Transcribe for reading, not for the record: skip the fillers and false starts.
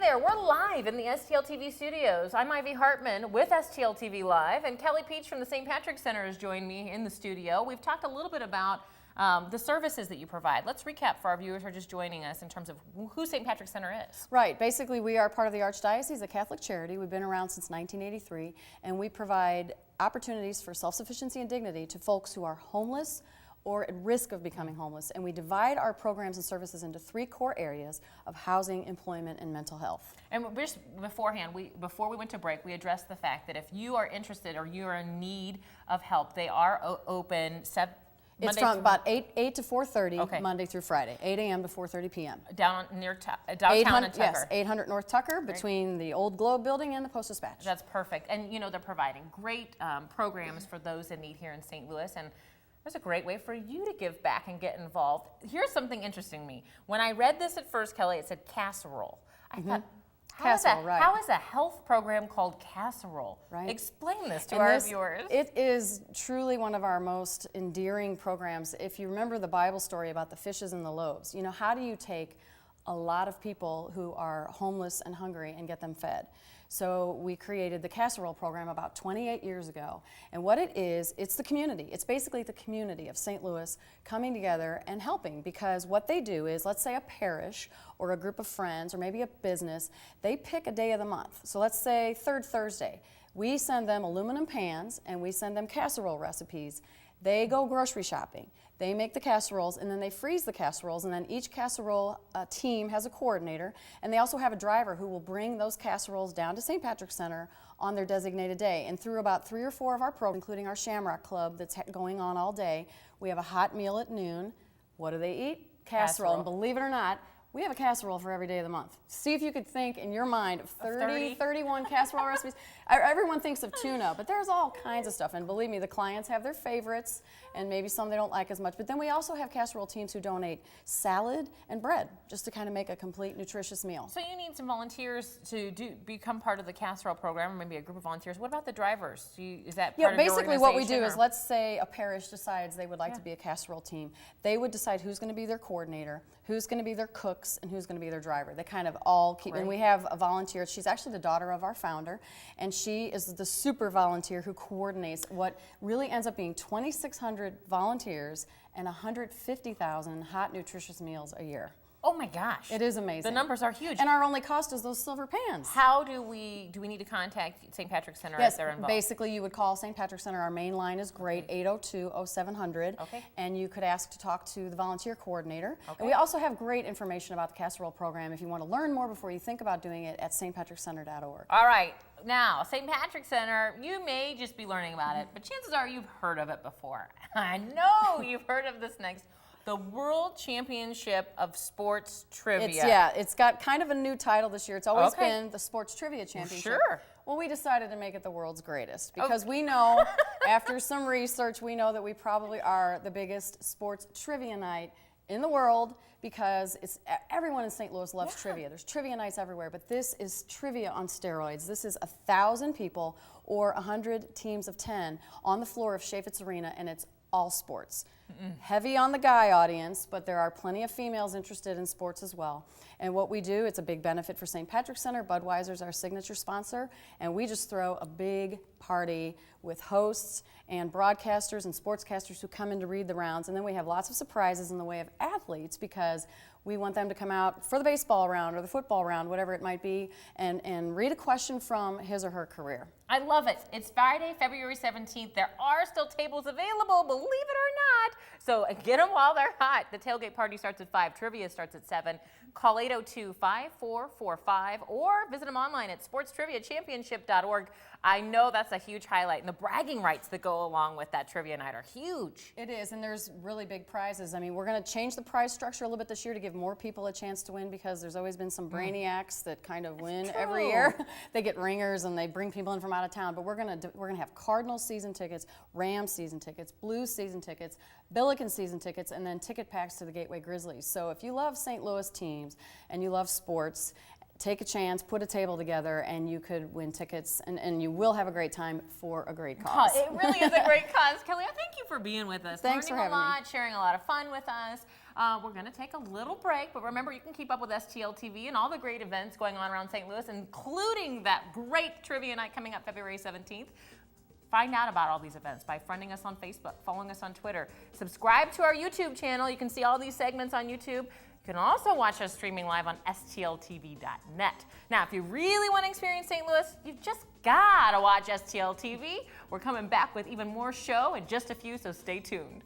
there, we're live in the STL TV studios. I'm Ivy Hartman with STL TV Live, and Kelly Peach from the St. Patrick's Center has joined me in the studio. We've talked a little bit about the services that you provide. Let's recap for our viewers who are just joining us in terms of who St. Patrick's Center is. Right. Basically, we are part of the Archdiocese, a Catholic charity. We've been around since 1983, and we provide opportunities for self-sufficiency and dignity to folks who are homeless or at risk of becoming homeless. And we divide our programs and services into three core areas of housing, employment, and mental health. And just beforehand, before we went to break, we addressed the fact that if you are interested or you are in need of help, they are open It's from about 8 to 4:30, okay, Monday through Friday, 8 a.m. to 4:30 p.m. Down near downtown in Tucker. Yes, 800 North Tucker, between the old Globe building and the Post-Dispatch. That's perfect. And you know, they're providing great programs for those in need here in St. Louis. And there's a great way for you to give back and get involved. Here's something interesting to me. When I read this at first, Kelly, it said casserole. I thought, how is a health program called Casserole? Right. Explain this to our viewers. It is truly one of our most endearing programs. If you remember the Bible story about the fishes and the loaves, you know, how do you take a lot of people who are homeless and hungry and get them fed? So we created the Casserole Program about 28 years ago. And what it is, it's the community. It's basically the community of St. Louis coming together and helping, because what they do is, let's say a parish or a group of friends or maybe a business, they pick a day of the month. So let's say third Thursday. We send them aluminum pans and we send them casserole recipes. They go grocery shopping. They make the casseroles, and then they freeze the casseroles, and then each casserole team has a coordinator, and they also have a driver who will bring those casseroles down to St. Patrick's Center on their designated day. And through about 3 or 4 of our programs, including our Shamrock Club that's going on all day, we have a hot meal at noon. What do they eat? Casserole. And believe it or not, we have a casserole for every day of the month. See if you could think in your mind of 31 casserole recipes. Everyone thinks of tuna, but there's all kinds of stuff. And believe me, the clients have their favorites, and maybe some they don't like as much. But then we also have casserole teams who donate salad and bread, just to kind of make a complete nutritious meal. So you need some volunteers to become part of the Casserole Program, or maybe a group of volunteers. What about the drivers? Is that part of your basically what we do is, let's say a parish decides they would like to be a casserole team. They would decide who's going to be their coordinator, who's going to be their cooks, and who's going to be their driver. They kind of all keep, and we have a volunteer. She's actually the daughter of our founder, and she is the super volunteer who coordinates what really ends up being 2,600 volunteers and 150,000 hot, nutritious meals a year. Oh my gosh. It is amazing. The numbers are huge. And our only cost is those silver pans. How do we need to contact St. Patrick's Center if they're involved? Basically you would call St. Patrick's Center. Our main line is great, 802-0700. Okay. And you could ask to talk to the volunteer coordinator. Okay. And we also have great information about the Casserole Program if you want to learn more before you think about doing it at stpatrickcenter.org. All right. Now, St. Patrick's Center, you may just be learning about it, but chances are you've heard of it before. I know you've heard of this next. The World Championship of Sports Trivia. It's got kind of a new title this year. It's always been the Sports Trivia Championship. Sure. Well, we decided to make it the world's greatest because we know, after some research, we know that we probably are the biggest sports trivia night in the world, because everyone in St. Louis loves trivia. There's trivia nights everywhere, but this is trivia on steroids. This is 1,000 people or 100 teams of 10 on the floor of Chaffetz Arena, and it's all sports. Heavy on the guy audience, but there are plenty of females interested in sports as well. And what we do, it's a big benefit for St. Patrick's Center. Budweiser's our signature sponsor, and we just throw a big party with hosts and broadcasters and sportscasters who come in to read the rounds. And then we have lots of surprises in the way of athletes, because we want them to come out for the baseball round or the football round, whatever it might be, and read a question from his or her career. I love it. It's Friday, February 17th. There are still tables available, believe it or not. So get them while they're hot. The tailgate party starts at 5. Trivia starts at 7. Call 802-5445 or visit them online at sportstriviachampionship.org. I know that's a huge highlight, and the bragging rights that go along with that trivia night are huge. It is, and there's really big prizes. I mean, we're going to change the prize structure a little bit this year to give more people a chance to win, because there's always been some brainiacs that kind of win every year. They get ringers and they bring people in from out of town. But we're going to have Cardinals season tickets, Rams season tickets, Blues season tickets, Billiken season tickets, and then ticket packs to the Gateway Grizzlies. So if you love St. Louis teams and you love sports, take a chance, put a table together, and you could win tickets, and you will have a great time for a great cause. It really is a great cause. Kelly, I thank you for being with us. Thanks for Learning having a me. lot, sharing a lot of fun with us. We're going to take a little break, but remember, you can keep up with STL TV and all the great events going on around St. Louis, including that great trivia night coming up February 17th. Find out about all these events by friending us on Facebook, following us on Twitter, subscribe to our YouTube channel. You can see all these segments on YouTube. You can also watch us streaming live on STLTV.net. Now, if you really want to experience St. Louis, you've just got to watch STL TV. We're coming back with even more show in just a few, so stay tuned.